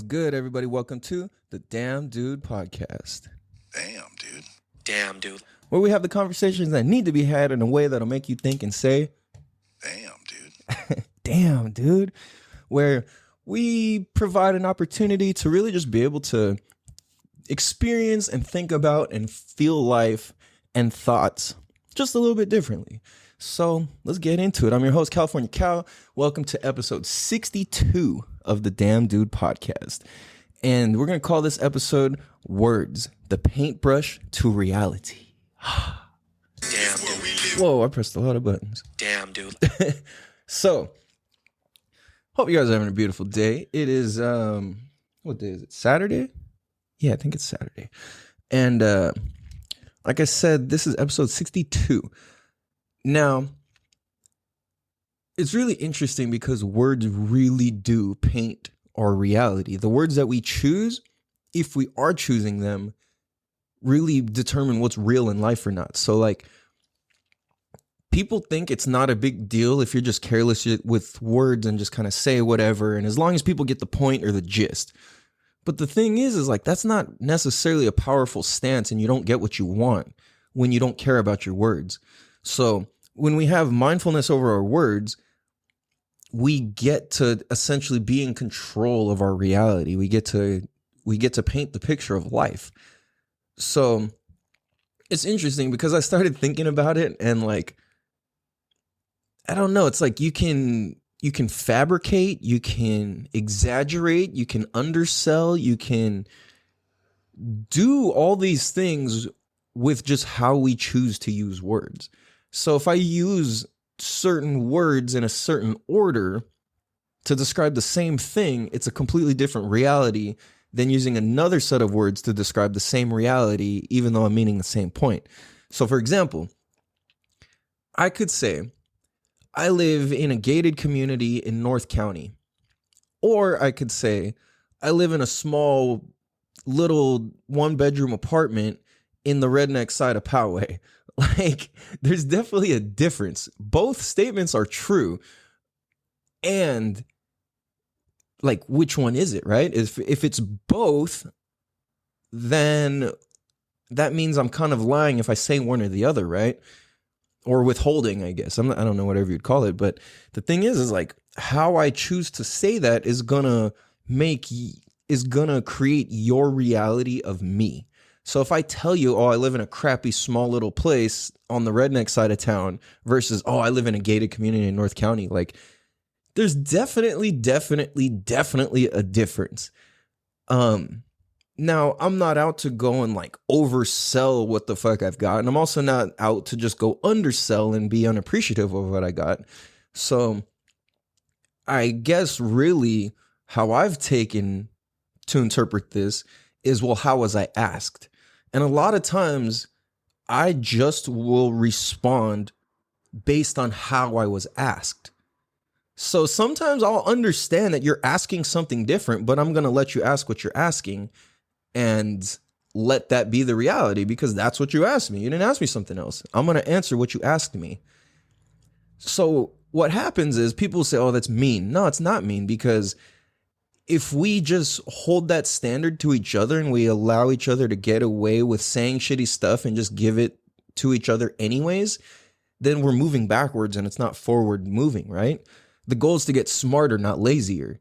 good, everybody? Welcome to the Damn Dude podcast. Damn, dude. Where we have the conversations that need to be had in a way that'll make you think and say, Damn, dude. damn, dude. Where we provide an opportunity to really just be able to experience and think about and feel life and thoughts just a little bit differently. So let's get into it. I'm your host, California Cal. Welcome to episode 62 of the Damn Dude podcast. And we're going to call this episode Words, the Paintbrush to Reality. Damn, dude. Whoa, I pressed a lot of buttons. Damn, dude. So, hope you guys are having a beautiful day. It is, what day is it? Saturday? Yeah, I think it's Saturday. And like I said, this is episode 62. Now, it's really interesting because words really do paint our reality. The words that we choose, if we are choosing them, really determine what's real in life or not. So, like, people think it's not a big deal if you're just careless with words and just kind of say whatever, and as long as people get the point or the gist. But the thing is like, that's not necessarily a powerful stance, and you don't get what you want when you don't care about your words. So when we have mindfulness over our words, we get to essentially be in control of our reality. We get to paint the picture of life. So it's interesting because I started thinking about it, and like, I don't know, it's like you can fabricate, you can exaggerate, you can undersell, you can do all these things with just how we choose to use words. So if I use certain words in a certain order to describe the same thing, it's a completely different reality than using another set of words to describe the same reality, even though I'm meaning the same point. So for example, I could say, I live in a gated community in North County. Or I could say, I live in a small little one-bedroom apartment in the redneck side of Poway. Like, there's definitely a difference. Both statements are true. And, like, which one is it, right? If it's both, then that means I'm kind of lying if I say one or the other, right? Or withholding, I guess. I don't know, whatever you'd call it. But the thing is like, how I choose to say that is gonna create your reality of me. So if I tell you, oh, I live in a crappy small little place on the redneck side of town versus, oh, I live in a gated community in North County, like, there's definitely a difference. Now, I'm not out to go and like oversell what the fuck I've got. And I'm also not out to just go undersell and be unappreciative of what I got. So I guess really how I've taken to interpret this is, well, how was I asked? And a lot of times I just will respond based on how I was asked. So sometimes I'll understand that you're asking something different, but I'm going to let you ask what you're asking and let that be the reality because that's what you asked me. You didn't ask me something else. I'm going to answer what you asked me. So what happens is people say, oh, that's mean. No, it's not mean, because if we just hold that standard to each other and we allow each other to get away with saying shitty stuff and just give it to each other anyways, then we're moving backwards and it's not forward moving, right? The goal is to get smarter, not lazier.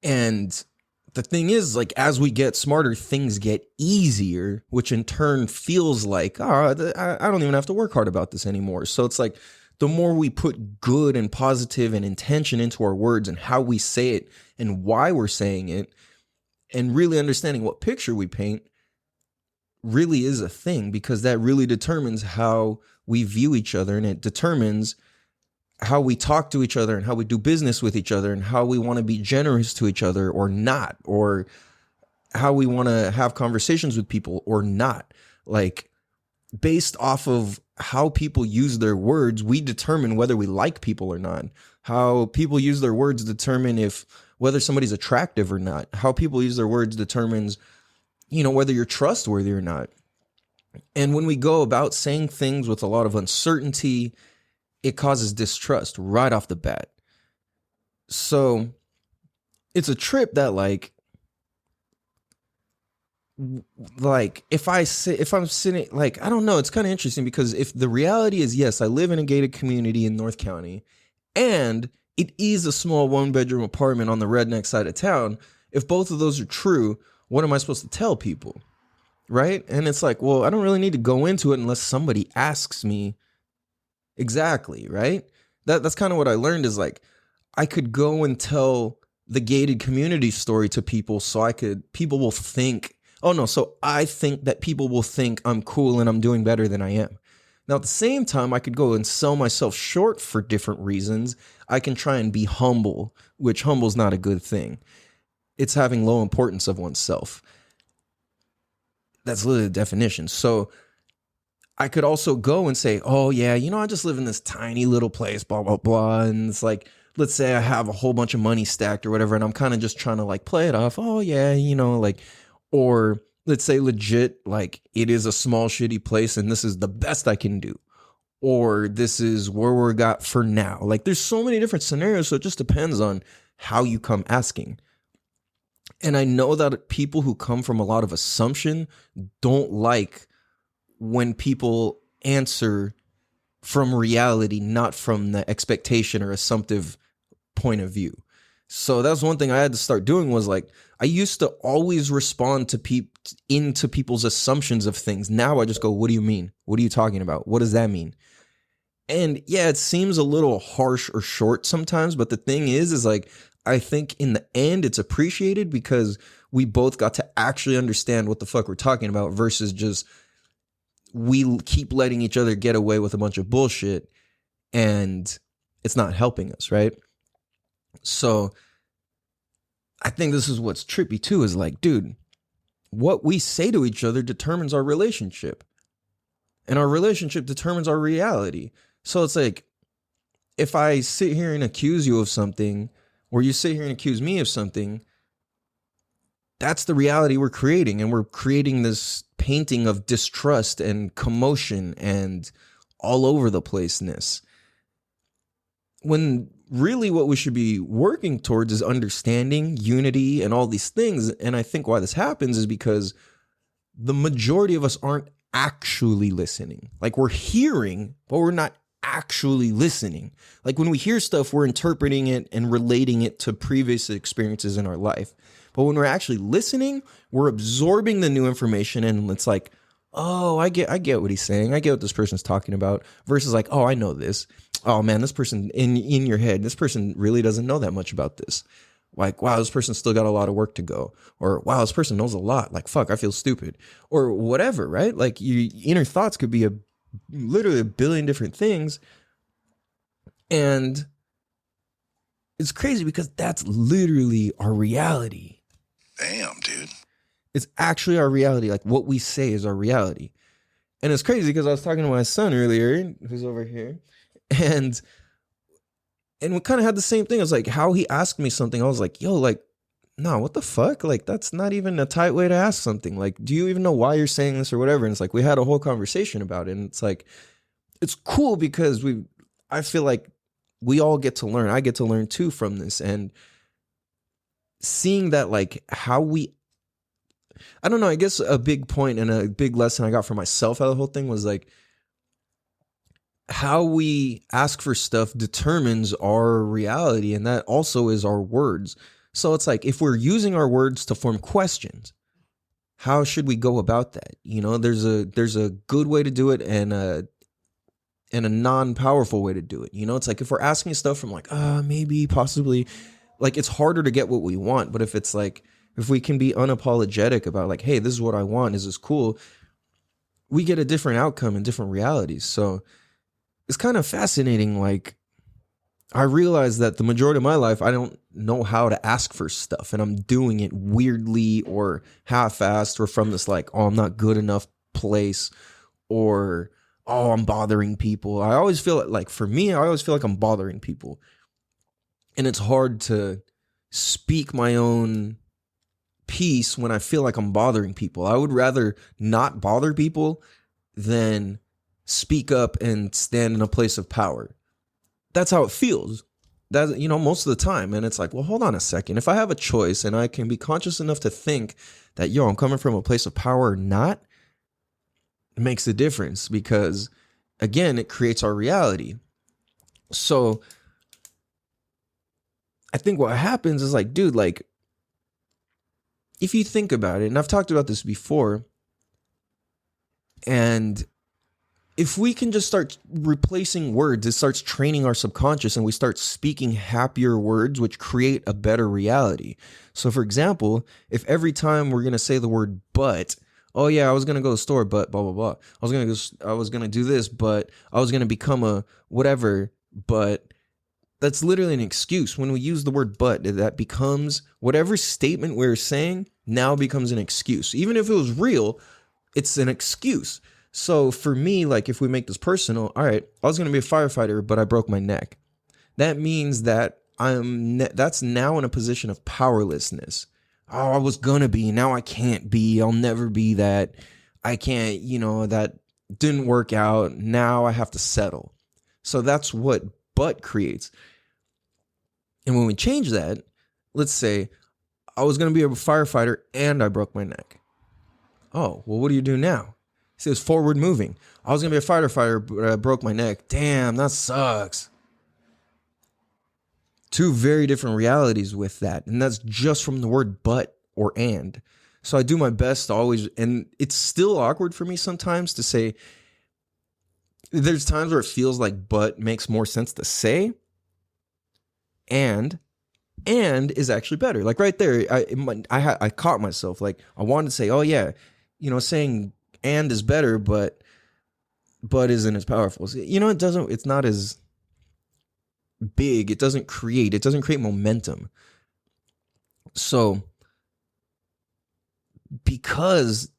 And the thing is, like, as we get smarter, things get easier, which in turn feels like, I don't even have to work hard about this anymore. So it's like, the more we put good and positive and intention into our words and how we say it and why we're saying it, and really understanding what picture we paint really is a thing, because that really determines how we view each other, and it determines how we talk to each other and how we do business with each other and how we want to be generous to each other or not, or how we want to have conversations with people or not. Like, based off of how people use their words, we determine whether we like people or not. How people use their words determine whether somebody's attractive or not. How people use their words determines, whether you're trustworthy or not. And when we go about saying things with a lot of uncertainty, it causes distrust right off the bat. So it's a trip that if I'm sitting, like, I don't know, it's kind of interesting because if the reality is, yes, I live in a gated community in North County and it is a small 1-bedroom apartment on the redneck side of town, if both of those are true, what am I supposed to tell people? Right? And it's like, well, I don't really need to go into it unless somebody asks me exactly, right? That's kind of what I learned is like, I could go and tell the gated community story to people so people will think, oh no, so I think that people will think I'm cool and I'm doing better than I am. Now, at the same time, I could go and sell myself short for different reasons. I can try and be humble, which humble's not a good thing. It's having low importance of oneself. That's literally the definition. So I could also go and say, oh yeah, I just live in this tiny little place, blah, blah, blah. And it's like, let's say I have a whole bunch of money stacked or whatever, and I'm kind of just trying to like play it off. Oh yeah, or let's say legit, like it is a small shitty place and this is the best I can do. Or this is where we're got for now. Like there's so many different scenarios. So it just depends on how you come asking. And I know that people who come from a lot of assumption don't like when people answer from reality, not from the expectation or assumptive point of view. So that's one thing I had to start doing was like, I used to always respond to into people's assumptions of things. Now I just go, what do you mean? What are you talking about? What does that mean? And yeah, it seems a little harsh or short sometimes, but the thing is like, I think in the end it's appreciated because we both got to actually understand what the fuck we're talking about versus just we keep letting each other get away with a bunch of bullshit and it's not helping us, right? So I think this is what's trippy too, is like, dude, what we say to each other determines our relationship. And our relationship determines our reality. So it's like, if I sit here and accuse you of something, or you sit here and accuse me of something, that's the reality we're creating. And we're creating this painting of distrust and commotion and all over the placeness. When really what we should be working towards is understanding, unity, and all these things. And I think why this happens is because the majority of us aren't actually listening. Like we're hearing, but we're not actually listening. Like when we hear stuff, we're interpreting it and relating it to previous experiences in our life. But when we're actually listening, we're absorbing the new information and it's like, oh, I get what he's saying. I get what this person's talking about versus like, oh, I know this. Oh man, this person in your head, this person really doesn't know that much about this. Like, wow, this person still got a lot of work to go. Or, wow, this person knows a lot. Like, fuck, I feel stupid. Or whatever, right? Like, your inner thoughts could be literally a billion different things. And it's crazy because that's literally our reality. Damn, dude. It's actually our reality. Like, what we say is our reality. And it's crazy because I was talking to my son earlier, who's over here, and we kind of had the same thing. It was like how he asked me something. I was like, yo, like, no, what the fuck? Like, that's not even a tight way to ask something. Like, do you even know why you're saying this or whatever? And it's like, we had a whole conversation about it. And it's like, it's cool because I feel like we all get to learn. I get to learn too from this. And seeing that, like, I don't know, I guess a big point and a big lesson I got for myself out of the whole thing was like, how we ask for stuff determines our reality, and that also is our words. So it's like, if we're using our words to form questions, how should we go about that? You know, there's a good way to do it and a non-powerful way to do it. You know, it's like if we're asking stuff from like, maybe, possibly, like it's harder to get what we want. But if it's like, if we can be unapologetic about like, hey, this is what I want, is this cool? We get a different outcome and different realities. So it's kind of fascinating. Like, I realize that the majority of my life, I don't know how to ask for stuff, and I'm doing it weirdly or half-assed or from this like, oh, I'm not good enough place, or, oh, I'm bothering people. I always feel like, for me, I always feel like I'm bothering people. And it's hard to speak my own piece when I feel like I'm bothering people. I would rather not bother people than speak up and stand in a place of power. That's how it feels. That, most of the time. And it's like, well, hold on a second. If I have a choice and I can be conscious enough to think that, I'm coming from a place of power or not, it makes a difference because, again, it creates our reality. So I think what happens is like, dude, like, if you think about it, and I've talked about this before, and if we can just start replacing words, it starts training our subconscious and we start speaking happier words, which create a better reality. So for example, if every time we're going to say the word but, oh yeah, I was going to go to the store, but blah, blah, blah. I was going to do this, but I was going to become a whatever, but that's literally an excuse. When we use the word but, that becomes whatever statement we're saying now becomes an excuse. Even if it was real, it's an excuse. So for me, like if we make this personal, all right, I was going to be a firefighter, but I broke my neck. That means that that's now in a position of powerlessness. Oh, I was going to be, now I can't be, I'll never be that. I can't, that didn't work out. Now I have to settle. So that's what but creates. And when we change that, let's say I was going to be a firefighter and I broke my neck. Oh, well, what do you do now? See, it's forward moving. I was going to be a firefighter, but I broke my neck. Damn, that sucks. Two very different realities with that. And that's just from the word but or and. So I do my best to always, and it's still awkward for me sometimes to say, there's times where it feels like but makes more sense to say. And is actually better. Like right there, I caught myself. Like I wanted to say, oh yeah, saying and is better, but isn't as powerful. So, it's not as big. It doesn't create momentum. So because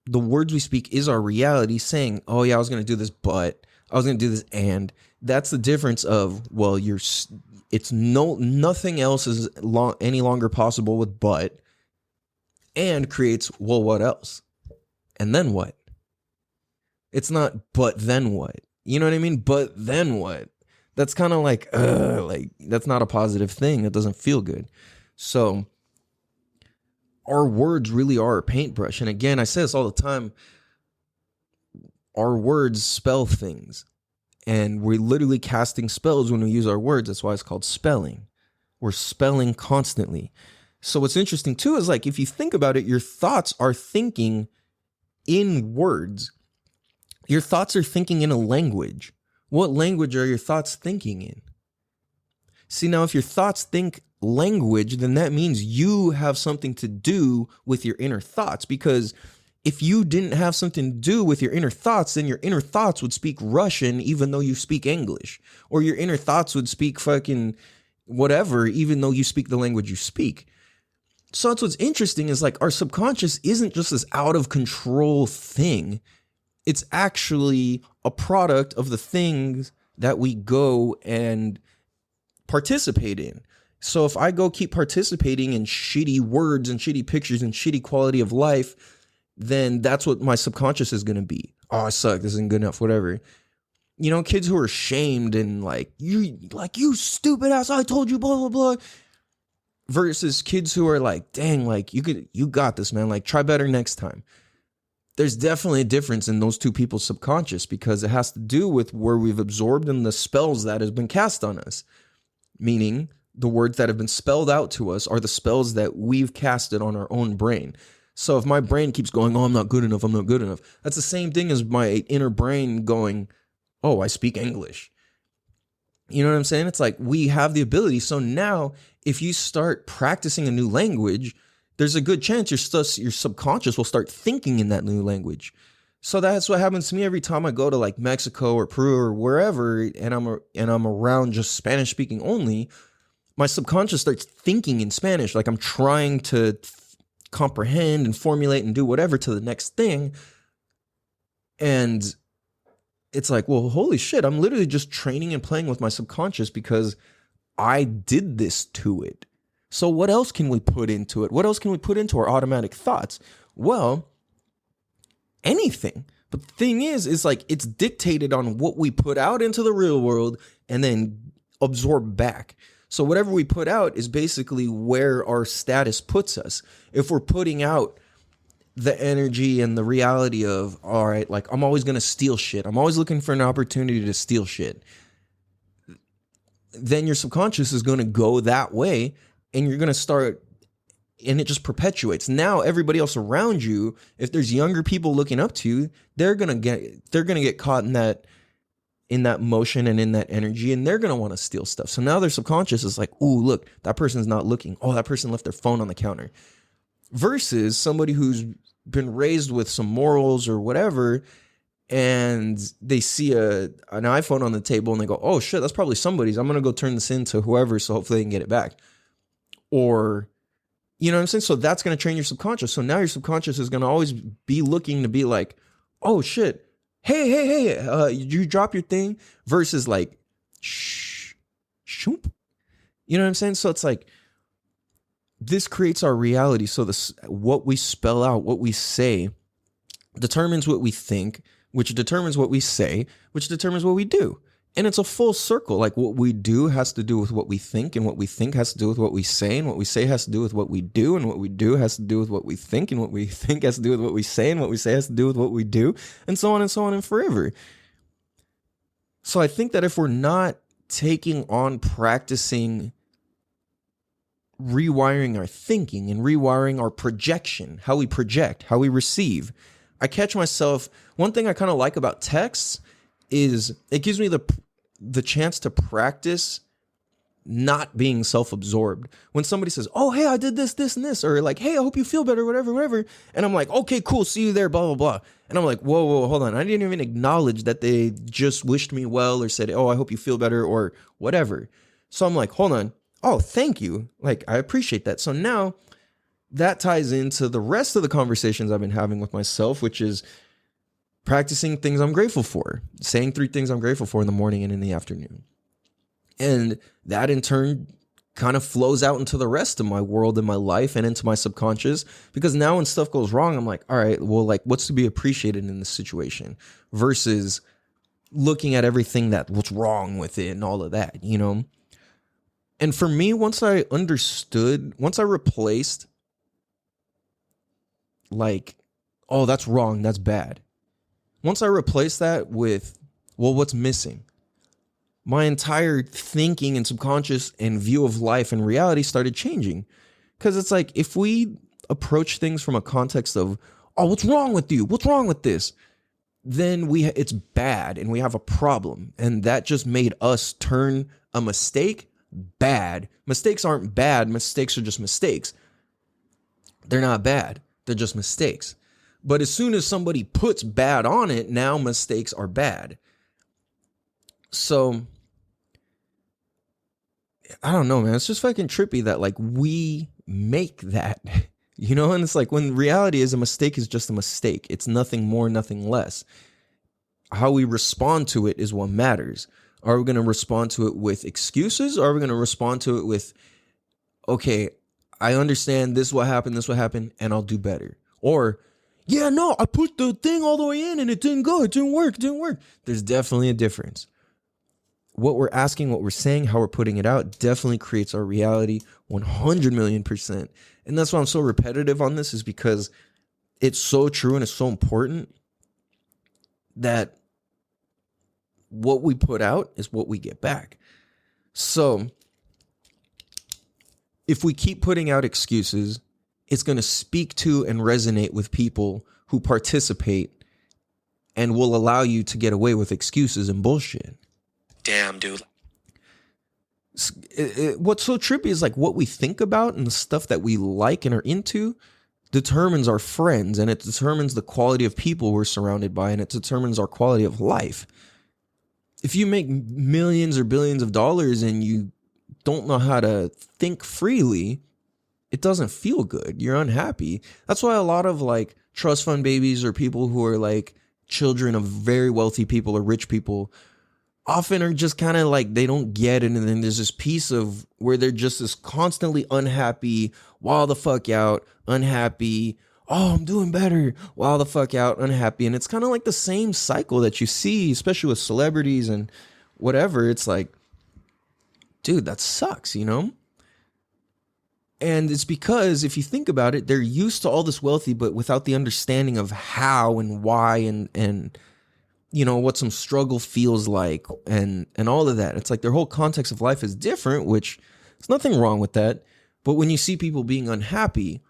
the words we speak is our reality, saying, oh yeah, I was going to do this, but I was going to do this, and that's the difference of, well, nothing else is any longer possible with but, and creates, well, what else? And then what? It's not, but then what? You know what I mean? But then what? That's kind of like that's not a positive thing. It doesn't feel good. So our words really are a paintbrush. And again, I say this all the time. Our words spell things. And we're literally casting spells when we use our words. That's why it's called spelling. We're spelling constantly. So what's interesting too is like, if you think about it, your thoughts are thinking in words. Your thoughts are thinking in a language. What language are your thoughts thinking in? See, now if your thoughts think language, then that means you have something to do with your inner thoughts. Because if you didn't have something to do with your inner thoughts, then your inner thoughts would speak Russian even though you speak English. Or your inner thoughts would speak fucking whatever even though you speak the language you speak. So that's what's interesting is like our subconscious isn't just this out of control thing. It's actually a product of the things that we go and participate in. So if I go keep participating in shitty words and shitty pictures and shitty quality of life, then that's what my subconscious is going to be. Oh, I suck. This isn't good enough. Whatever. Kids who are shamed and you stupid ass, I told you, blah, blah, blah. Versus kids who are like, dang, like you got this, man. Like try better next time. There's definitely a difference in those two people's subconscious because it has to do with where we've absorbed and the spells that has been cast on us. Meaning the words that have been spelled out to us are the spells that we've casted on our own brain. So if my brain keeps going, oh, I'm not good enough, that's the same thing as my inner brain going, oh, I speak English. You know what I'm saying? It's like we have the ability. So now if you start practicing a new language, there's a good chance your subconscious will start thinking in that new language. So that's what happens to me every time I go to like Mexico or Peru or wherever, and I'm around just Spanish speaking only. My subconscious starts thinking in Spanish, like I'm trying to comprehend and formulate and do whatever to the next thing. And it's like, well, holy shit, I'm literally just training and playing with my subconscious because I did this to it. So what else can we put into it? What else can we put into our automatic thoughts? Well, anything. But the thing is like it's dictated on what we put out into the real world and then absorb back. So whatever we put out is basically where our status puts us. If we're putting out the energy and the reality of, all right, like I'm always going to steal shit, I'm always looking for an opportunity to steal shit, then your subconscious is going to go that way, and you're going to start, and it just perpetuates. Now everybody else around you, if there's younger people looking up to you, they're going to get caught in that motion and in that energy, and they're going to want to steal stuff. So now their subconscious is like, ooh, look, that person's not looking. Oh, that person left their phone on the counter. Versus somebody who's been raised with some morals or whatever, and they see an iPhone on the table and they go, oh shit, that's probably somebody's. I'm going to go turn this into whoever, so hopefully they can get it back. Or, you know what I'm saying? So that's going to train your subconscious. So now your subconscious is going to always be looking to be like, oh shit, hey, you drop your thing, versus like, shh, shoop. You know what I'm saying? So it's like, this creates our reality. So what we spell out, what we say, determines what we think, which determines what we say, which determines what we do. And it's a full circle. Like what we do has to do with what we think, and what we think has to do with what we say, and what we say has to do with what we do, and what we do has to do with what we think, and what we think has to do with what we say, and what we say has to do with what we do, and so on and so on and forever. So I think that if we're not taking on practicing rewiring our thinking and rewiring our projection, how we project, how we receive, I catch myself. One thing I kind of like about texts is it gives me the chance to practice not being self-absorbed. When somebody says, oh, hey, I did this, this, and this, or like, hey, I hope you feel better, whatever. And I'm like, okay, cool, see you there, blah, blah, blah. And I'm like, whoa, hold on. I didn't even acknowledge that they just wished me well or said, oh, I hope you feel better or whatever. So I'm like, hold on. Oh, thank you. Like, I appreciate that. So now that ties into the rest of the conversations I've been having with myself, which is practicing things I'm grateful for, saying 3 things I'm grateful for in the morning and in the afternoon. And that in turn kind of flows out into the rest of my world and my life and into my subconscious, because now when stuff goes wrong, I'm like, all right, well, like, what's to be appreciated in this situation, versus looking at everything that what's wrong with it and all of that, you know? And for me, once I replaced like, oh, that's wrong, that's bad. Once I replaced that with, well, what's missing? My entire thinking and subconscious and view of life and reality started changing. Because it's like, if we approach things from a context of, oh, what's wrong with you? What's wrong with this? Then it's bad and we have a problem. And that just made us turn a mistake bad. Mistakes aren't bad. Mistakes are just mistakes. They're not bad. They're just mistakes. But as soon as somebody puts bad on it, now mistakes are bad. So I don't know, man. It's just fucking trippy that like we make that, you know? And it's like, when reality is, a mistake is just a mistake. It's nothing more, nothing less. How we respond to it is what matters. Are we going to respond to it with excuses? Or are we going to respond to it with, okay, I understand this is what happened, and I'll do better? Or, yeah, no, I put the thing all the way in and it didn't go. It didn't work. There's definitely a difference. What we're asking, what we're saying, how we're putting it out definitely creates our reality 100 million%. And that's why I'm so repetitive on this, is because it's so true and it's so important that what we put out is what we get back. So if we keep putting out excuses, it's going to speak to and resonate with people who participate and will allow you to get away with excuses and bullshit. Damn, dude. What's so trippy is like what we think about and the stuff that we like and are into determines our friends, and it determines the quality of people we're surrounded by, and it determines our quality of life. If you make millions or billions of dollars and you don't know how to think freely, it doesn't feel good. You're unhappy. That's why a lot of like trust fund babies or people who are like children of very wealthy people or rich people often are just kind of like, they don't get it. And then there's this piece of where they're just this constantly unhappy, wild the fuck out, unhappy. Oh, I'm doing better. Wild the fuck out, unhappy. And it's kind of like the same cycle that you see, especially with celebrities and whatever. It's like, dude, that sucks, you know? And it's because if you think about it, they're used to all this wealthy, but without the understanding of how and why and you know, what some struggle feels like and all of that. It's like their whole context of life is different, which there's nothing wrong with that. But when you see people being unhappy,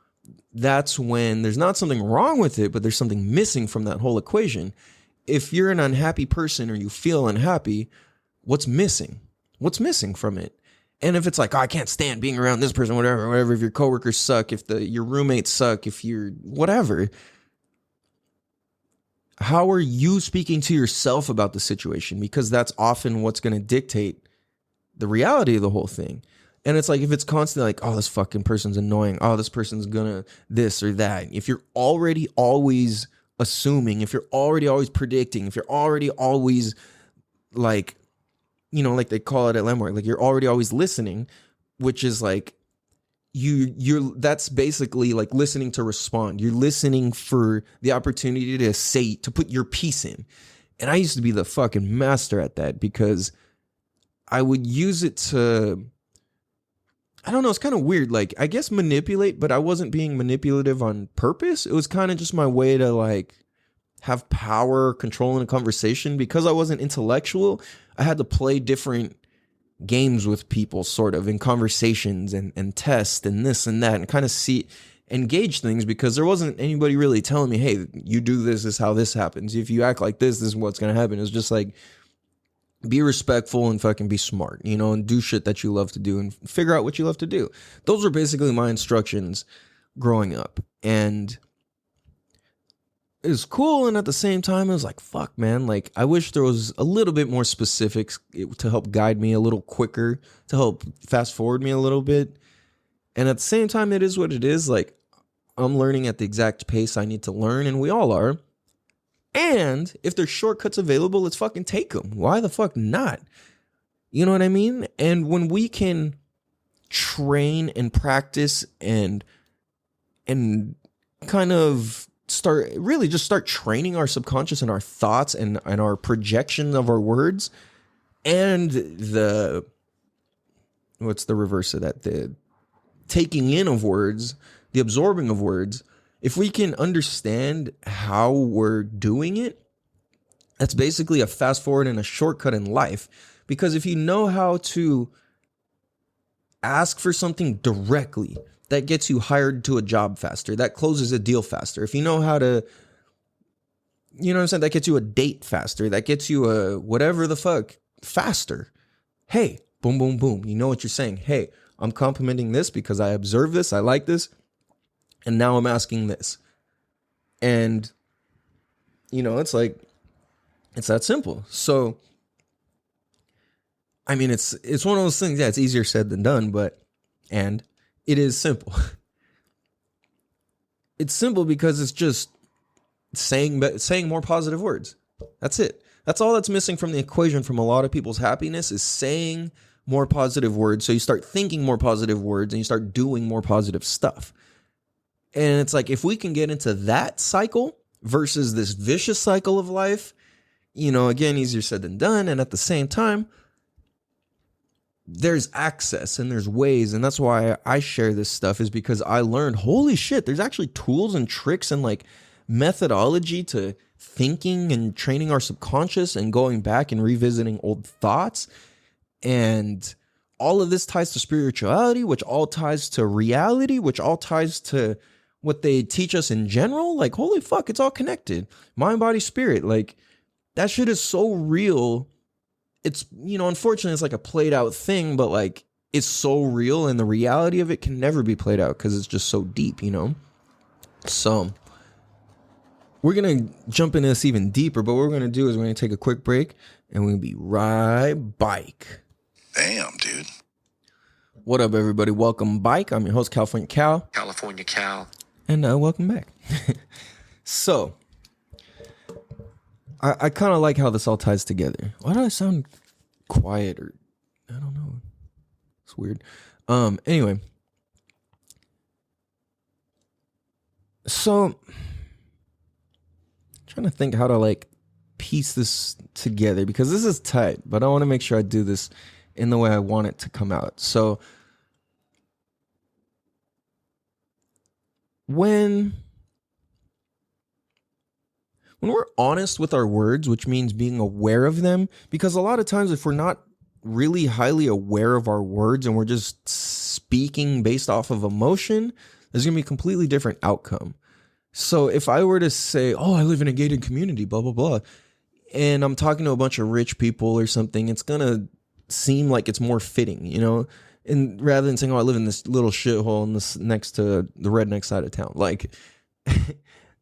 that's when there's not something wrong with it, but there's something missing from that whole equation. If you're an unhappy person or you feel unhappy, what's missing? What's missing from it? And if it's like, oh, I can't stand being around this person, whatever, if your coworkers suck, if your roommates suck, if you're whatever, how are you speaking to yourself about the situation? Because that's often what's going to dictate the reality of the whole thing. And it's like, if it's constantly like, oh, this fucking person's annoying. Oh, this person's gonna this or that. If you're already always assuming, if you're already always predicting, if you're already always like, you know, like they call it at Landmark, like you're already always listening, which is like, you're that's basically like listening to respond. You're listening for the opportunity to put your piece in. And I used to be the fucking master at that because I would use it to, I don't know, it's kind of weird. Like, I guess manipulate, but I wasn't being manipulative on purpose. It was kind of just my way to like have power, control in a conversation. Because I wasn't intellectual, I had to play different games with people sort of in conversations and test and this and that and kind of engage things, because there wasn't anybody really telling me, hey, you do this is how this happens. If you act like this is what's going to happen. It's just like, be respectful and fucking be smart, you know, and do shit that you love to do and figure out what you love to do. Those were basically my instructions growing up. And it was cool, and at the same time, it was like, fuck, man. Like, I wish there was a little bit more specifics to help guide me a little quicker, to help fast forward me a little bit. And at the same time, it is what it is. Like, I'm learning at the exact pace I need to learn, and we all are. And if there's shortcuts available, let's fucking take them. Why the fuck not? You know what I mean? And when we can train and practice and kind of start training our subconscious and our thoughts and our projection of our words, and what's the reverse of that? The taking in of words, the absorbing of words. If we can understand how we're doing it, that's basically a fast forward and a shortcut in life. Because if you know how to ask for something directly, that gets you hired to a job faster. That closes a deal faster. If you know how to, you know what I'm saying? That gets you a date faster. That gets you a whatever the fuck faster. Hey, boom, boom, boom. You know what you're saying. Hey, I'm complimenting this because I observe this. I like this. And now I'm asking this. And, you know, it's like, it's that simple. So, I mean, it's one of those things. Yeah, it's easier said than done, and it is simple. It's simple because it's just saying more positive words. That's it. That's all that's missing from the equation from a lot of people's happiness is saying more positive words. So you start thinking more positive words and you start doing more positive stuff. And it's like, if we can get into that cycle versus this vicious cycle of life, you know, again, easier said than done. And at the same time, there's access and there's ways. And that's why I share this stuff, is because I learned, holy shit, there's actually tools and tricks and like methodology to thinking and training our subconscious and going back and revisiting old thoughts. And all of this ties to spirituality, which all ties to reality, which all ties to what they teach us in general. Like, holy fuck, it's all connected. Mind, body, spirit. Like, that shit is so real. It's, you know, unfortunately, it's like a played out thing, but like, it's so real, and the reality of it can never be played out because it's just so deep, you know? So, we're going to jump into this even deeper, but what we're going to do is we're going to take a quick break, and we're going to be right back. Damn, dude. What up, everybody? Welcome back. I'm your host, California Cal. California Cal. And welcome back. So, I kind of like how this all ties together. Why do I sound quiet? Or I don't know. It's weird. Anyway. So, I'm trying to think how to like piece this together, because this is tight, but I want to make sure I do this in the way I want it to come out. So when we're honest with our words, which means being aware of them, because a lot of times if we're not really highly aware of our words and we're just speaking based off of emotion, there's going to be a completely different outcome. So if I were to say, oh, I live in a gated community, blah, blah, blah, and I'm talking to a bunch of rich people or something, it's going to seem like it's more fitting, you know? And rather than saying, oh, I live in this little shithole in this next to the redneck side of town, like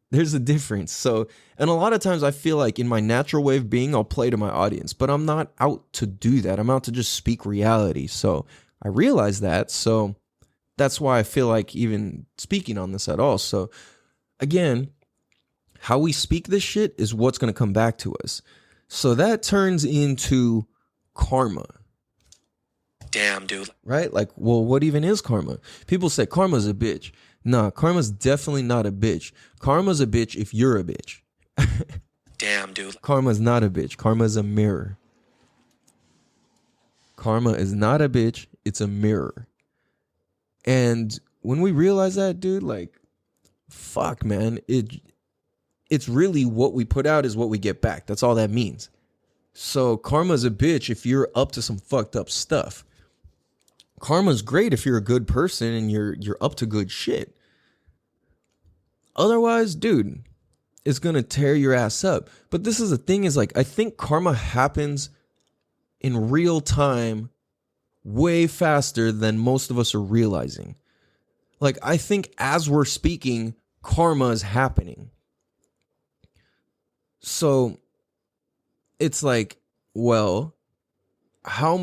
there's a difference. So, and a lot of times I feel like in my natural way of being, I'll play to my audience, but I'm not out to do that. I'm out to just speak reality. So I realize that. So that's why I feel like even speaking on this at all. So again, how we speak this shit is what's going to come back to us. So that turns into karma. Damn, dude. Right? Like, well, what even is karma? People say karma's a bitch. Nah, karma's definitely not a bitch. Karma's a bitch if you're a bitch. Damn, dude. Karma's not a bitch. Karma's a mirror. Karma is not a bitch. It's a mirror. And when we realize that, dude, like, fuck, man, it's really what we put out is what we get back. That's all that means. So karma's a bitch if you're up to some fucked up stuff. Karma's great if you're a good person and you're up to good shit. Otherwise, dude, it's gonna tear your ass up. But this is the thing, is like, I think karma happens in real time way faster than most of us are realizing. Like, I think as we're speaking, karma is happening. So it's like, well, how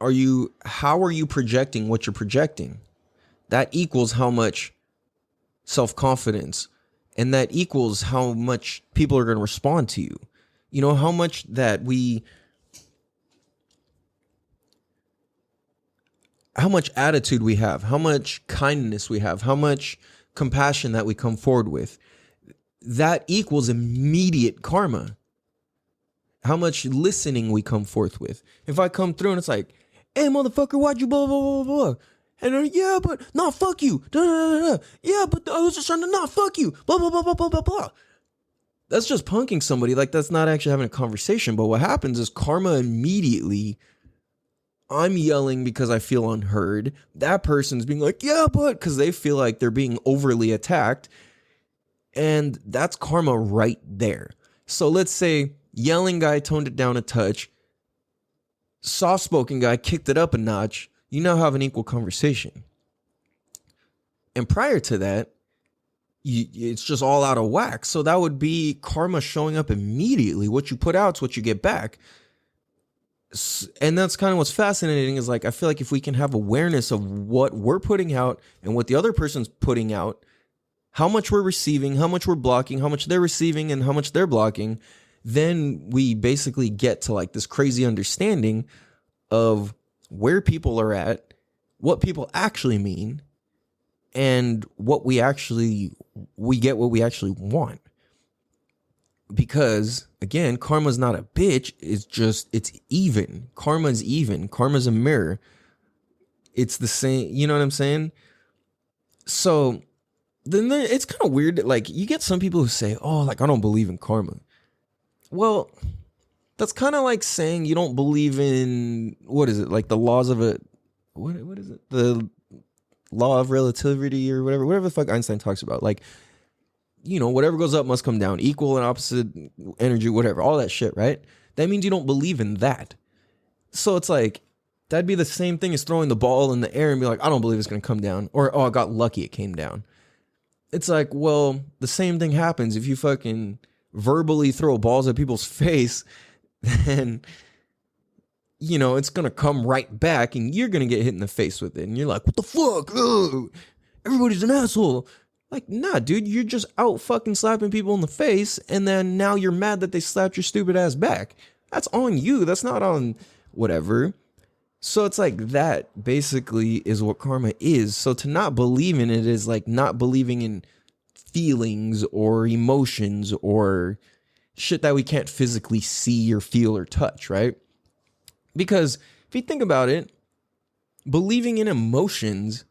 are you projecting what you're projecting? That equals how much self-confidence, and that equals how much people are going to respond to you. You know, how much attitude we have, how much kindness we have, how much compassion that we come forward with. That equals immediate karma. How much listening we come forth with. If I come through and it's like, hey, motherfucker, why'd you blah, blah, blah, blah, blah. And then, yeah, but, nah, fuck you. Da, da, da, da. Yeah, but I was just trying to, nah, fuck you. Blah, blah, blah, blah, blah, blah, blah. That's just punking somebody. Like, that's not actually having a conversation. But what happens is karma immediately, I'm yelling because I feel unheard. That person's being like, yeah, but, because they feel like they're being overly attacked. And that's karma right there. So let's say yelling guy toned it down a touch. Soft-spoken guy kicked it up a notch. You now have an equal conversation. And prior to that, it's just all out of whack. So that would be karma showing up immediately. What you put out is what you get back. And that's kind of what's fascinating, is like, I feel like if we can have awareness of what we're putting out and what the other person's putting out, how much we're receiving, how much we're blocking, how much they're receiving, and how much they're blocking, then we basically get to like this crazy understanding of where people are at, what people actually mean, and we get what we actually want. Because again, karma's not a bitch. It's even. Karma's even. Karma's a mirror. It's the same. You know what I'm saying? So then it's kind of weird that, like, you get some people who say, oh, like, I don't believe in karma. Well, that's kind of like saying you don't believe in, what is it? Like the laws of what is it? The law of relativity or whatever the fuck Einstein talks about. Like, you know, whatever goes up must come down, equal and opposite energy, whatever, all that shit, right? That means you don't believe in that. So it's like, that'd be the same thing as throwing the ball in the air and be like, I don't believe it's going to come down. Or, oh, I got lucky, it came down. It's like, well, the same thing happens if you fucking verbally throw balls at people's face, then, you know, it's going to come right back and you're going to get hit in the face with it. And you're like, what the fuck? Ugh, everybody's an asshole. Like, nah, dude, you're just out fucking slapping people in the face, and then now you're mad that they slapped your stupid ass back. That's on you. That's not on whatever. So it's like, that basically is what karma is. So to not believe in it is like not believing in feelings or emotions or shit that we can't physically see or feel or touch, right? Because if you think about it, believing in emotions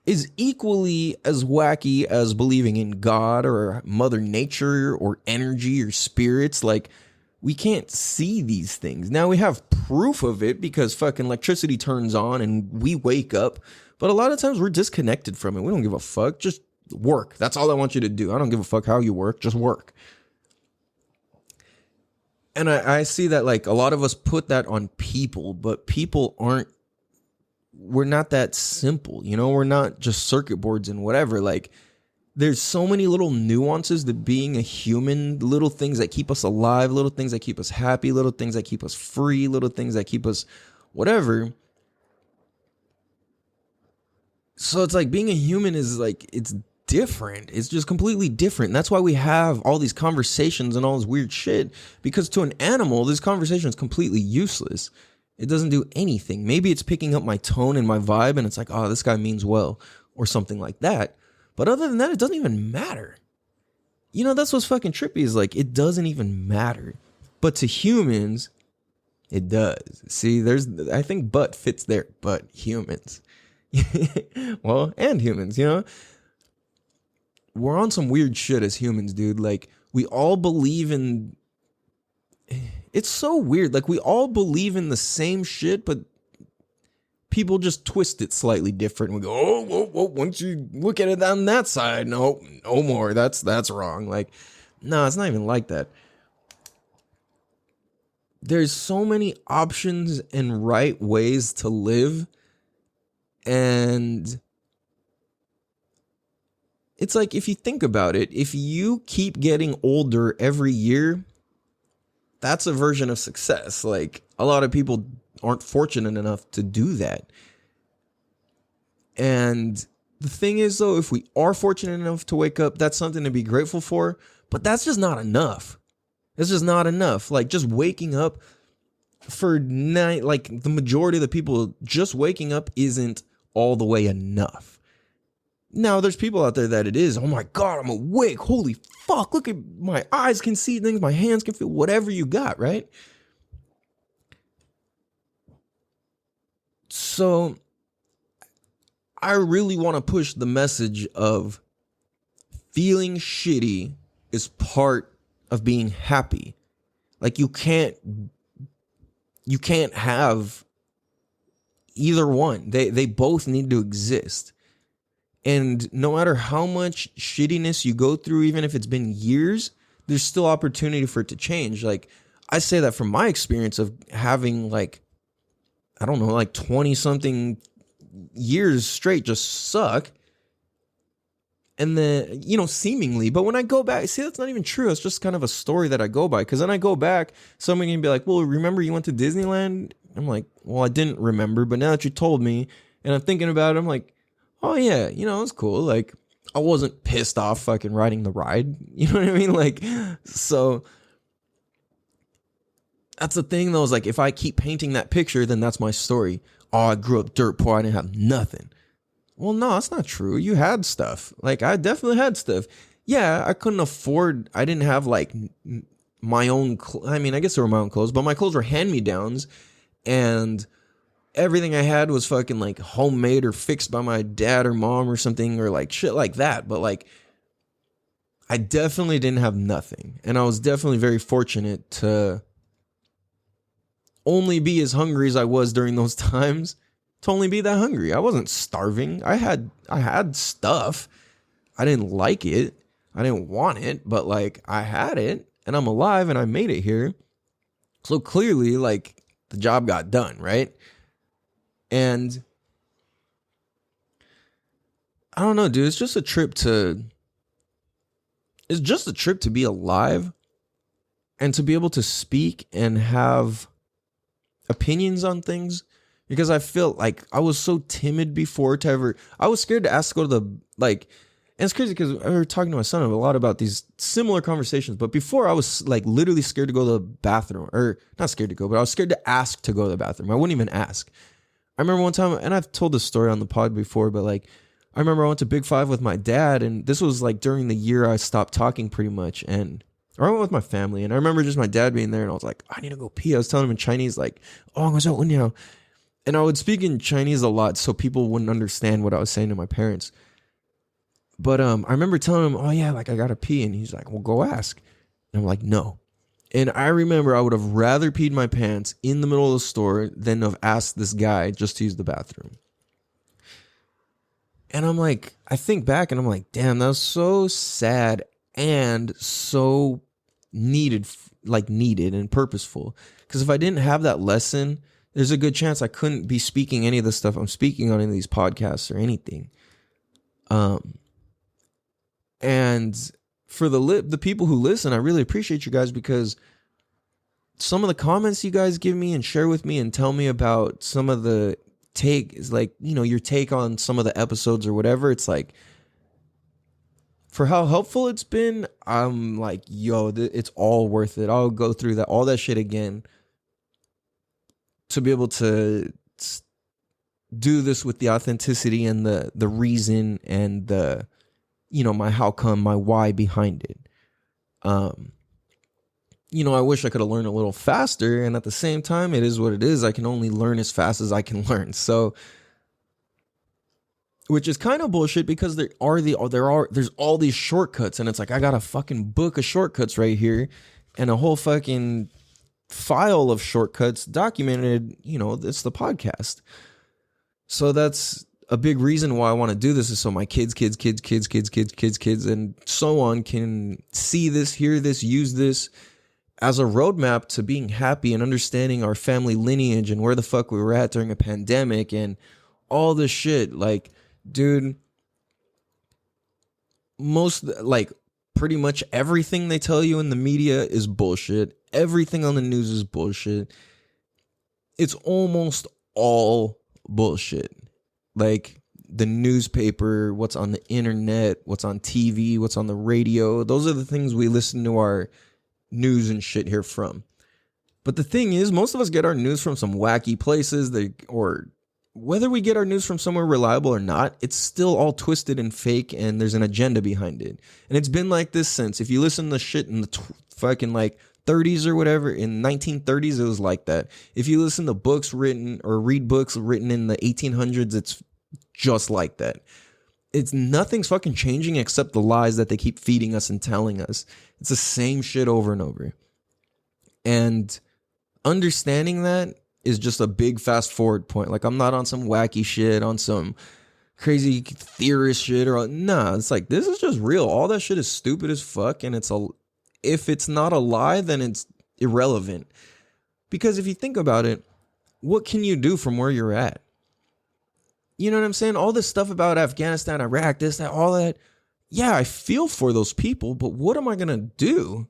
is equally as wacky as believing in God or Mother Nature or energy or spirits. Like, we can't see these things. Now we have proof of it because fucking electricity turns on and we wake up. But a lot of times we're disconnected from it. We don't give a fuck. Just work. That's all I want you to do. I don't give a fuck how you work. Just work. And I see that, like, a lot of us put that on people, but people aren't, we're not that simple, you know? We're not just circuit boards and whatever. Like, there's so many little nuances to being a human, little things that keep us alive, little things that keep us happy, little things that keep us free, little things that keep us whatever. So it's like being a human is like, it's different. It's just completely different. And that's why we have all these conversations and all this weird shit, because to an animal, this conversation is completely useless. It doesn't do anything. Maybe it's picking up my tone and my vibe and it's like, oh, this guy means well or something like that. But other than that, it doesn't even matter. You know, that's what's fucking trippy, is like, it doesn't even matter. But to humans, it does. See, I think but fits there, but humans. Well, and humans, you know? We're on some weird shit as humans, dude. Like, we all believe in... It's so weird. Like, we all believe in the same shit, but people just twist it slightly different. We go, oh, once you look at it on that side, no more. That's wrong. Like, no, it's not even like that. There's so many options and right ways to live. And it's like, if you think about it, if you keep getting older every year, that's a version of success. Like, a lot of people aren't fortunate enough to do that. And the thing is, though, if we are fortunate enough to wake up, that's something to be grateful for. But that's just not enough. It's just not enough. Like, just waking up for night, like the majority of the people, just waking up isn't all the way enough. Now, there's people out there that it is. Oh my God, I'm awake. Holy fuck. Look at my eyes can see things. My hands can feel whatever you got, right? So I really want to push the message of feeling shitty is part of being happy. Like, you can't have either one. They both need to exist. And no matter how much shittiness you go through, even if it's been years, there's still opportunity for it to change. Like, I say that from my experience of having, like, I don't know, like 20 something years straight just suck. And then, you know, seemingly, but when I go back, see, that's not even true. It's just kind of a story that I go by. Because then I go back, someone can be like, well, remember you went to Disneyland? I'm like, well, I didn't remember, but now that you told me and I'm thinking about it, I'm like, oh yeah, you know, it's cool. Like, I wasn't pissed off fucking riding the ride. You know what I mean? Like, so that's the thing though, is like, if I keep painting that picture, then that's my story. Oh, I grew up dirt poor. I didn't have nothing. Well, no, that's not true. You had stuff. Like, I definitely had stuff. Yeah, I couldn't afford, I didn't have like my own, I mean, I guess they were my own clothes, but my clothes were hand-me-downs, and everything I had was fucking like homemade or fixed by my dad or mom or something, or like shit like that. But like, I definitely didn't have nothing. And I was definitely very fortunate to only be as hungry as I was during those times, to only be that hungry. I wasn't starving. I had stuff. I didn't like it. I didn't want it, but like, I had it and I'm alive and I made it here. So clearly, like, the job got done, right? And I don't know, dude, it's just a trip to be alive and to be able to speak and have opinions on things, because I feel like I was so timid before to ever, I was scared to ask to go to the, like, and it's crazy because I was talking to my son a lot about these similar conversations, but before I was like literally scared to go to the bathroom, or not scared to go, but I was scared to ask to go to the bathroom. I wouldn't even ask. I remember one time, and I've told this story on the pod before, but like, I remember I went to Big Five with my dad, and this was like during the year I stopped talking pretty much, and Or I went with my family, and I remember just my dad being there, and I was like, I need to go pee. I was telling him in Chinese, like, oh, and I would speak in Chinese a lot so people wouldn't understand what I was saying to my parents. But I remember telling him, oh yeah, like I gotta pee, and he's like, well, go ask. And I'm like, no. And I remember I would have rather peed my pants in the middle of the store than have asked this guy just to use the bathroom. And I'm like, I think back and I'm like, damn, that was so sad and so needed and purposeful. Because if I didn't have that lesson, there's a good chance I couldn't be speaking any of the stuff I'm speaking on any of these podcasts or anything. And for the people who listen, I really appreciate you guys, because some of the comments you guys give me and share with me and tell me about some of the your take on some of the episodes or whatever, it's like, for how helpful it's been, I'm like, yo, it's all worth it. I'll go through all that shit again to be able to do this with the authenticity and the reason and the, my how come, my why behind it. I wish I could have learned a little faster, and at the same time, it is what it is. I can only learn as fast as I can learn. So, which is kind of bullshit, because there's all these shortcuts, and it's like, I got a fucking book of shortcuts right here and a whole fucking file of shortcuts documented. It's the podcast. So that's a big reason why I want to do this, is so my kids, and so on can see this, hear this, use this as a roadmap to being happy and understanding our family lineage and where the fuck we were at during a pandemic and all this shit. Like, dude, pretty much everything they tell you in the media is bullshit. Everything on the news is bullshit. It's almost all bullshit. Like the newspaper, what's on the internet, what's on TV, what's on the radio. Those are the things we listen to our news and shit here from. But the thing is, most of us get our news from some wacky places, or whether we get our news from somewhere reliable or not, it's still all twisted and fake, and there's an agenda behind it. And it's been like this since, if you listen to shit in the fucking 30s or whatever, in 1930s, it was like that. If you listen to books written or read books written in the 1800s, it's just like that. Nothing's fucking changing except the lies that they keep feeding us and telling us. It's the same shit over and over. And understanding that is just a big fast forward point. Like, I'm not on some wacky shit, on some crazy theorist shit, or nah, it's like, this is just real. All that shit is stupid as fuck, and if it's not a lie, then it's irrelevant. Because if you think about it, what can you do from where you're at? You know what I'm saying? All this stuff about Afghanistan, Iraq, this, that, all that. Yeah, I feel for those people, but what am I going to do?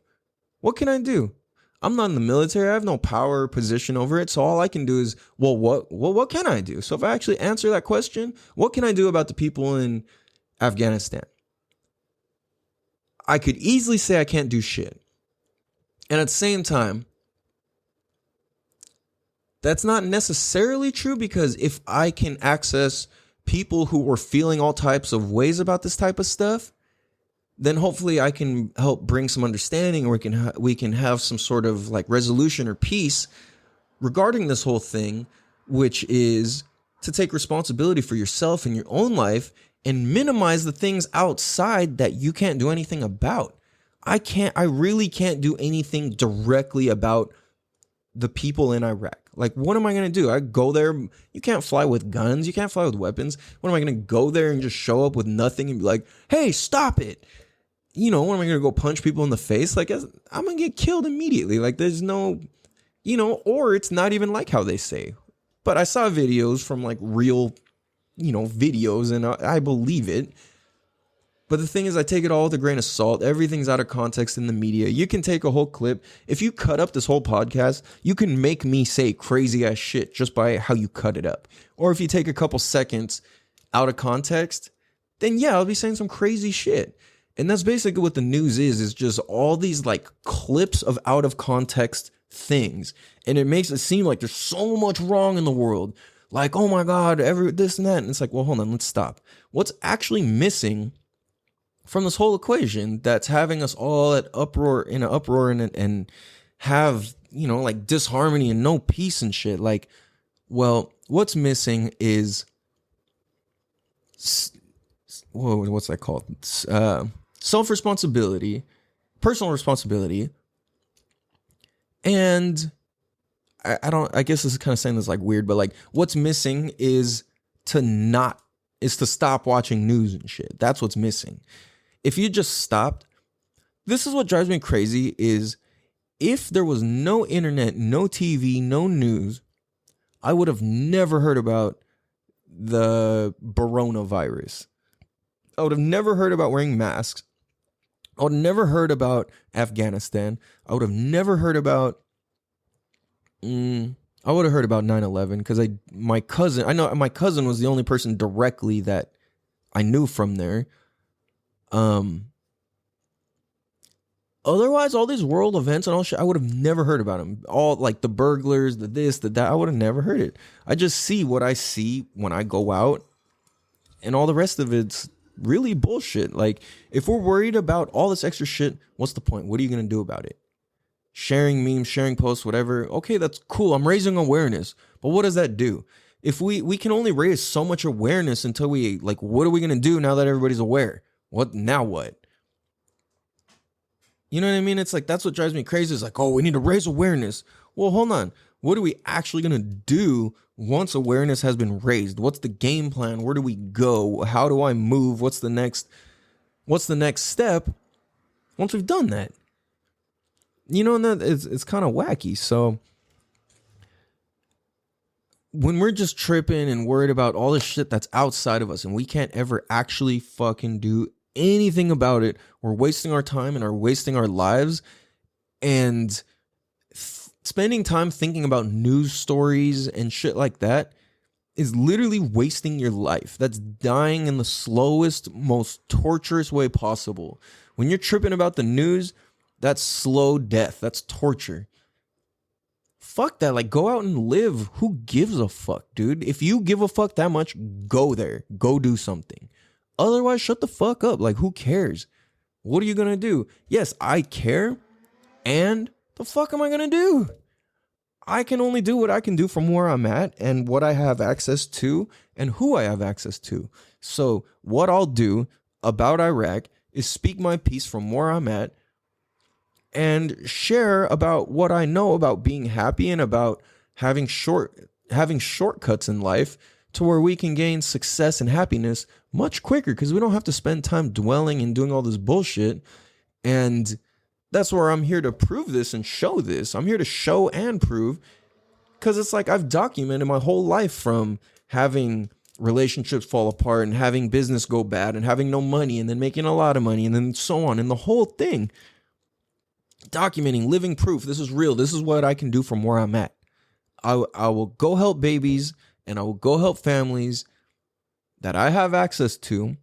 What can I do? I'm not in the military. I have no power or position over it. So all I can do is, what can I do? So if I actually answer that question, what can I do about the people in Afghanistan? I could easily say I can't do shit. And at the same time, that's not necessarily true, because if I can access people who were feeling all types of ways about this type of stuff, then hopefully I can help bring some understanding, or we can have some sort of resolution or peace regarding this whole thing, which is to take responsibility for yourself and your own life and minimize the things outside that you can't do anything about. I really can't do anything directly about the people in Iraq. What am I going to do? I go there. You can't fly with guns. You can't fly with weapons. What am I going to go there and just show up with nothing and be like, hey, stop it? What am I going to go punch people in the face? I'm going to get killed immediately. There's no, or it's not even like how they say. But I saw videos from real, videos, and I believe it. But the thing is, I take it all with a grain of salt. Everything's out of context in the media. You can take a whole clip. If you cut up this whole podcast, you can make me say crazy ass shit just by how you cut it up. Or if you take a couple seconds out of context, then yeah, I'll be saying some crazy shit. And that's basically what the news is just all these clips of out of context things. And it makes it seem like there's so much wrong in the world. Oh my God, this and that. And it's well, hold on, let's stop. What's actually missing from this whole equation that's having us all in an uproar and have, like disharmony and no peace and shit. Like, well, what's missing is, what's that called? Self-responsibility, personal responsibility. And I guess this is kind of saying this like weird, but like what's missing is to stop watching news and shit. That's what's missing. If you just stopped, this is what drives me crazy is if there was no internet, no TV, no news, I would have never heard about the coronavirus. I would have never heard about wearing masks. I would have never heard about Afghanistan. I would have never heard about, I would have heard about 9/11 because my cousin was the only person directly that I knew from there. Otherwise, all these world events and all shit, I would have never heard about them. All like the burglars, the this, the that, I would have never heard it. I just see what I see when I go out, and all the rest of it's really bullshit. Like, if we're worried about all this extra shit, what's the point? What are you gonna do about it? Sharing memes, sharing posts, whatever. Okay, that's cool. I'm raising awareness, but what does that do? If we can only raise so much awareness until we like, what are we gonna do now that everybody's aware? What now? What? You know what I mean? It's like, that's what drives me crazy. It's like, oh, we need to raise awareness. Well, hold on. What are we actually going to do once awareness has been raised? What's the game plan? Where do we go? How do I move? What's the next step once we've done that? And that it's kind of wacky. So when we're just tripping and worried about all this shit that's outside of us and we can't ever actually fucking do anything about it, we're wasting our time and are wasting our lives, and spending time thinking about news stories and shit like that is literally wasting your life. That's dying in the slowest, most torturous way possible. When you're tripping about the news, that's slow death. That's torture. Fuck that. Like, go out and live. Who gives a fuck, dude? If you give a fuck that much, go there. Go do something. Otherwise, shut the fuck up. Like, who cares? What are you going to do? Yes, I care. And the fuck am I going to do? I can only do what I can do from where I'm at and what I have access to and who I have access to. So what I'll do about Iraq is speak my piece from where I'm at and share about what I know about being happy and about having shortcuts in life to where we can gain success and happiness much quicker because we don't have to spend time dwelling and doing all this bullshit. And that's where I'm here to prove this and show this. I'm here to show and prove, because it's like I've documented my whole life from having relationships fall apart and having business go bad and having no money and then making a lot of money and then so on. And the whole thing, documenting, living proof. This is real. This is what I can do from where I'm at. I will go help babies and I will go help families that I have access to,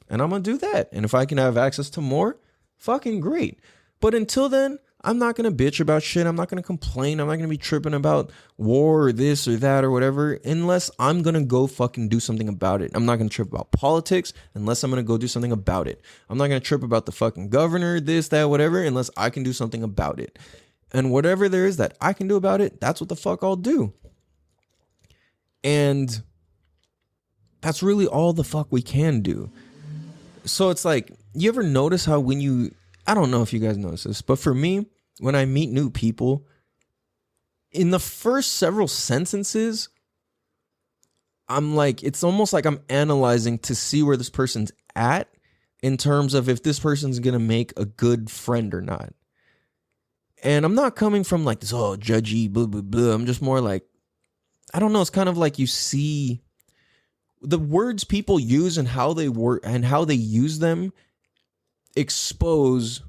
and I'm going to do that. And if I can have access to more, fucking great. But until then, I'm not going to bitch about shit. I'm not going to complain. I'm not going to be tripping about war or this or that or whatever unless I'm going to go fucking do something about it. I'm not going to trip about politics unless I'm going to go do something about it. I'm not going to trip about the fucking governor, this, that, whatever, unless I can do something about it. And whatever there is that I can do about it, that's what the fuck I'll do. And that's really all the fuck we can do. So it's like, you ever notice how I don't know if you guys notice this, but for me, when I meet new people, in the first several sentences, I'm like, it's almost like I'm analyzing to see where this person's at in terms of if this person's going to make a good friend or not. And I'm not coming from like this, oh, judgy, blah, blah, blah. I'm just more like, I don't know. It's kind of like you see the words people use and how they work and how they use them expose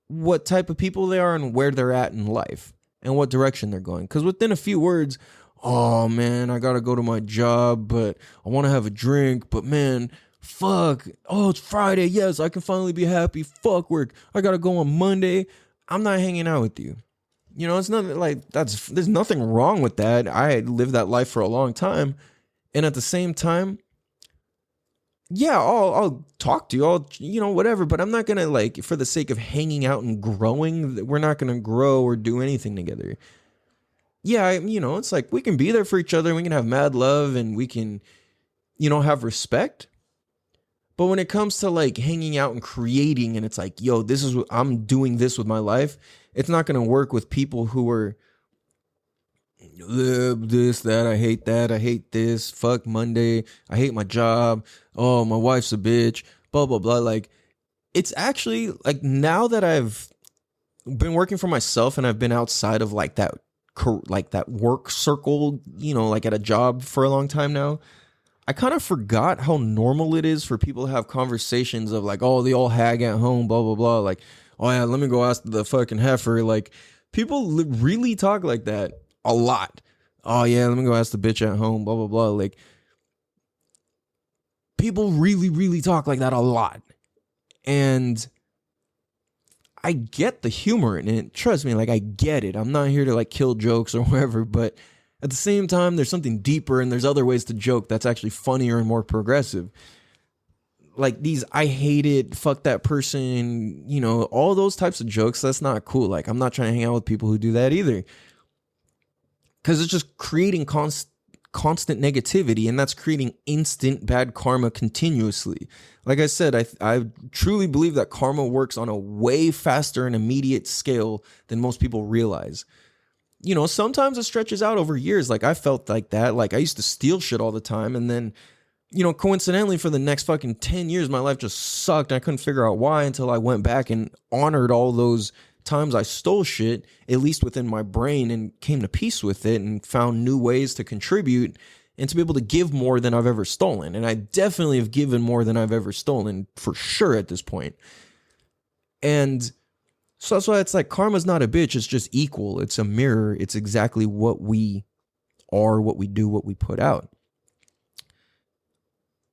what type of people they are and where they're at in life and what direction they're going. Because within a few words, oh man, I gotta go to my job, but I want to have a drink, but man, fuck, oh, it's Friday, yes, I can finally be happy, fuck work, I gotta go on Monday, I'm not hanging out with you. It's not like there's nothing wrong with that. I lived that life for a long time. And at the same time, yeah, I'll talk to you, whatever, but I'm not gonna, like, for the sake of hanging out and growing, we're not gonna grow or do anything together. Yeah, it's like we can be there for each other, we can have mad love, and we can, have respect. But when it comes to like hanging out and creating, and it's like, yo, this is what I'm doing this with my life, it's not gonna work with people who are this, that, I hate this, fuck Monday, I hate my job, oh, my wife's a bitch, blah, blah, blah. Like, it's actually like, now that I've been working for myself and I've been outside of like that work circle, like at a job for a long time now, I kind of forgot how normal it is for people to have conversations of like, oh, they all hag at home, blah, blah, blah. Like, oh yeah, let me go ask the fucking heifer. Like, people really talk like that a lot. Oh yeah, let me go ask the bitch at home, blah, blah, blah. Like, people really, really talk like that a lot. And I get the humor in it. Trust me, like, I get it. I'm not here to like kill jokes or whatever, but at the same time, there's something deeper and there's other ways to joke that's actually funnier and more progressive. Like these, I hate it, fuck that person, all those types of jokes, that's not cool. Like, I'm not trying to hang out with people who do that either. Because it's just creating constant negativity, and that's creating instant bad karma continuously. Like I said, I truly believe that karma works on a way faster and immediate scale than most people realize. Sometimes it stretches out over years. Like, I felt like that. Like, I used to steal shit all the time, and then, coincidentally, for the next fucking 10 years, my life just sucked. I couldn't figure out why until I went back and honored all those times I stole shit, at least within my brain, and came to peace with it and found new ways to contribute and to be able to give more than I've ever stolen. And I definitely have given more than I've ever stolen, for sure, at this point. And so that's why it's like, karma's not a bitch. It's just equal. It's a mirror. It's exactly what we are, what we do, what we put out.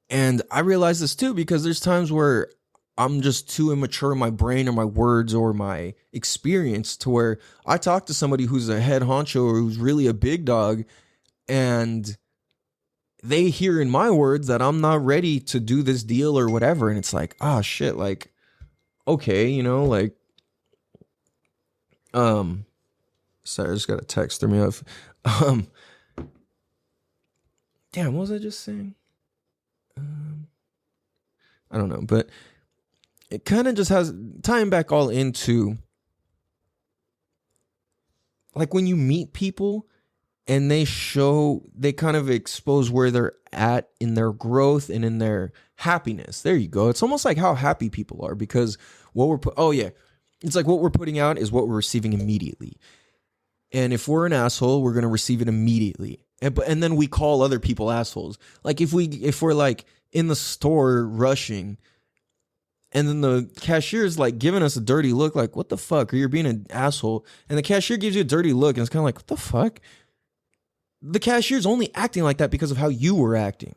And I realize this too, because there's times where I'm just too immature in my brain or my words or my experience to where I talk to somebody who's a head honcho or who's really a big dog, and they hear in my words that I'm not ready to do this deal or whatever. And it's like, oh shit, like, okay, like, sorry, I just got a text through me off. Damn, what was I just saying? I don't know, but it kind of just has tying back all into like when you meet people and they kind of expose where they're at in their growth and in their happiness. There you go. It's almost like how happy people are, because it's like what we're putting out is what we're receiving immediately. And if we're an asshole, we're going to receive it immediately. And then we call other people assholes. Like if we're like in the store rushing, and then the cashier's like giving us a dirty look, like, what the fuck? Or you're being an asshole. And the cashier gives you a dirty look, and it's kind of like, what the fuck? The cashier's only acting like that because of how you were acting.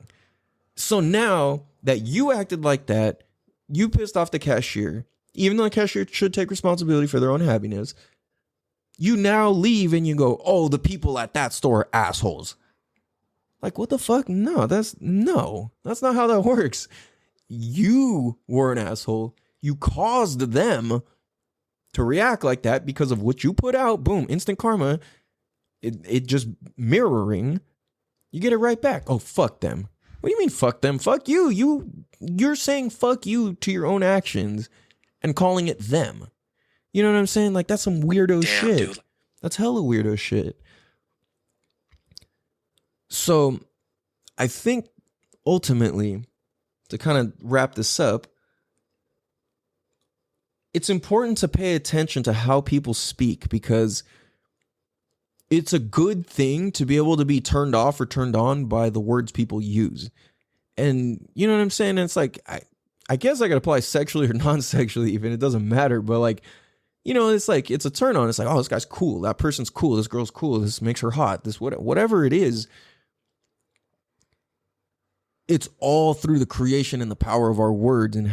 So now that you acted like that, you pissed off the cashier, even though the cashier should take responsibility for their own happiness. You now leave and you go, oh, the people at that store are assholes. Like, what the fuck? No, that's not how that works. You were an asshole. You caused them to react like that because of what you put out. Boom, instant karma. It just mirroring. You get it right back. Oh, fuck them. What do you mean fuck them? Fuck you. You're saying fuck you to your own actions and calling it them. You know what I'm saying? Like, that's some weirdo shit. Dude. That's hella weirdo shit. So I think ultimately, to kind of wrap this up, it's important to pay attention to how people speak, because it's a good thing to be able to be turned off or turned on by the words people use. And you know what I'm saying? It's like, I guess I could apply sexually or non-sexually even. It doesn't matter. But like, it's like, it's a turn on. It's like, oh, this guy's cool. That person's cool. This girl's cool. This makes her hot. This, whatever it is. It's all through the creation and the power of our words and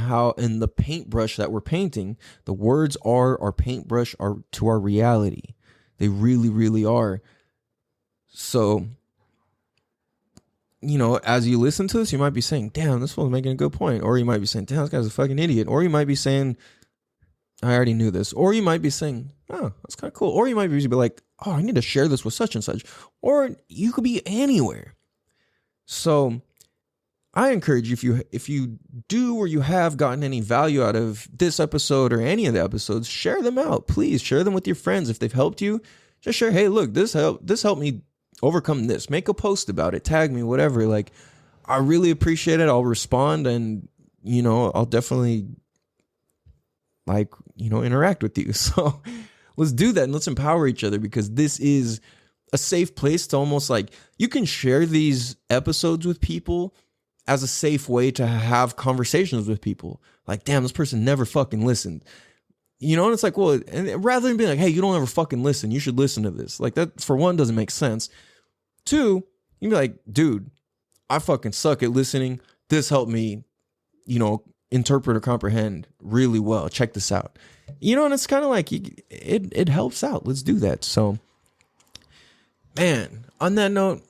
the paintbrush that we're painting. The words are our paintbrush to our reality. They really, really are. So you know, as you listen to this, you might be saying, damn, this fool's making a good point. Or you might be saying, damn, this guy's a fucking idiot. Or you might be saying, I already knew this. Or you might be saying, oh, that's kind of cool. Or you might be like, oh, I need to share this with such and such. Or you could be anywhere. So I encourage you, if you do or you have gotten any value out of this episode or any of the episodes, share them out. Please share them with your friends. If they've helped you, just share, hey, look, this helped me overcome this. Make a post about it. Tag me, whatever. Like, I really appreciate it. I'll respond, and, you know, I'll definitely, like, you know, interact with you. So let's do that and let's empower each other, because this is a safe place to almost, like, you can share these episodes with people as a safe way to have conversations with people. Like, damn, this person never fucking listened. You know, and it's like, well, and rather than being like, hey, you don't ever fucking listen, you should listen to this. Like, that, for one, doesn't make sense. Two, you'd be like, dude, I fucking suck at listening. This helped me, you know, interpret or comprehend really well. Check this out. You know, and it's kind of like, it helps out. Let's do that. So, man, on that note,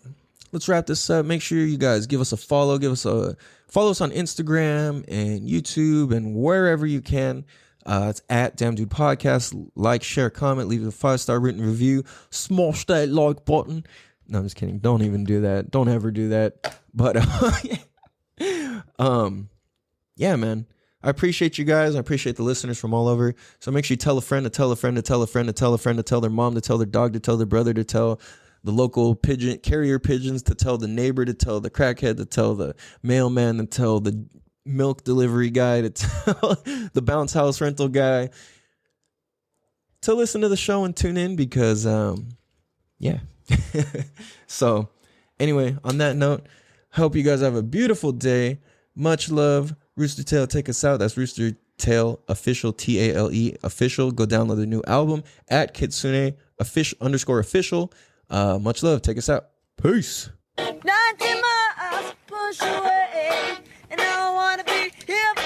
let's wrap this up. Make sure you guys give us a follow. Follow us on Instagram and YouTube and wherever you can. It's at Damn Dude Podcast. Like, share, comment, leave a 5-star written review. Smash that like button. No, I'm just kidding. Don't even do that. Don't ever do that. But yeah, man. I appreciate you guys. I appreciate the listeners from all over. So make sure you tell a friend to tell a friend to tell a friend to tell a friend to tell their mom, to tell their dog, to tell their brother, to tell the local carrier pigeons, to tell the neighbor, to tell the crackhead, to tell the mailman, to tell the milk delivery guy, to tell the bounce house rental guy, to listen to the show and tune in, because yeah. So anyway, on that note, hope you guys have a beautiful day. Much love. Rooster Tail, take us out. That's Rooster Tail Official, TALE Official. Go download the new album at Kitsune _official. Much love. Take us out. Peace. 90 miles push away, and I wanna be here.